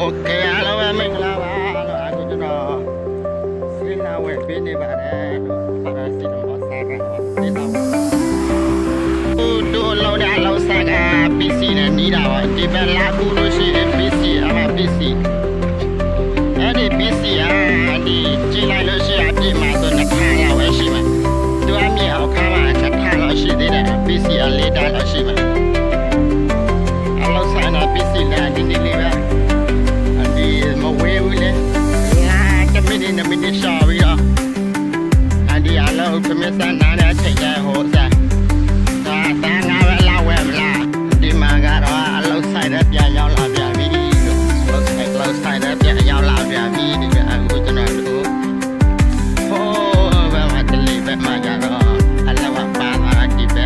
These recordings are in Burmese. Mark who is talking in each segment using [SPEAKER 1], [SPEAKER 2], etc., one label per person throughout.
[SPEAKER 1] ကဲအားလုံးပဲမင်္ဂလာပါလို့အခုကျွန်တော်ဆေးလာဝယ်ပေးနေပါတယ်လို့ပါရစီတော့ဆက်ကတော့ဒီတော့တို့လုံးတဲ့လုံးဆက်က PC နဲ့နီးတာပါဒီဘက်လာကူလို့ရှိရင် PC အမ PC အဲ့ဒီ PC ဒီကြည့်လိုက်လို့ရှိရင်ဒီမှာဆိုနှစ်ခါလောက်ပဲရှိမှာသူအမြင်အောင်ခါမှာတစ်ခါလောက်ရှိသေးတယ် PC အလေးတာလောက်ရှိမှာအလုံးဆိုင်တာ PC နဲ့ဒီနေ့လေးပဲဒီမဝေးဘူးလေတမင်းနေမင်းရှာပြီးတော့ဒီအလုံးသမီးစံနာတဲ့အချိန်ကျဟိုစားဒါငါပဲလာဝယ်မလားဒီမှာကတော့အလုံးဆိုင်တဲ့ပြန်ရောက်လာပြန်ပြီလို့လောက်ဆိုင်တဲ့ပြန်ရောက်လာပြန်ပြီဒီကအခုကျွန်တော်တို့ဟိုးဘာမှတလေးပဲမှာကြတော့အလုံးပါလာဒီပဲ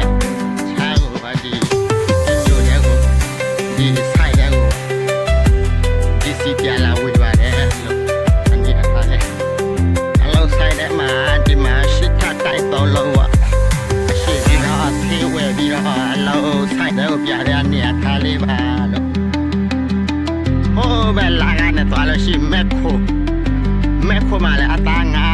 [SPEAKER 1] ချာကိုပါဒီကျိုးတဲ့ကိုဒီဆိုင်တဲ့ကိုဒီစီပြန်လာဝယ်ပါတယ်လို့အမြင်အထားနဲ့အလုံးဆိုင်တဲ့မှာဒီမှာရှစ်ထတိုက်တော့လုံးဝရှိပြီးတော့ဆေးဝယ်ပြီးတော့အလုံးဆိုင်တဲ့ကိုပြတဲ့နေရာထားလေးပါလို့ဟိုးပဲလာကနေသွားလို့ရှိမက်ခိုမှာလည်းအသားငါ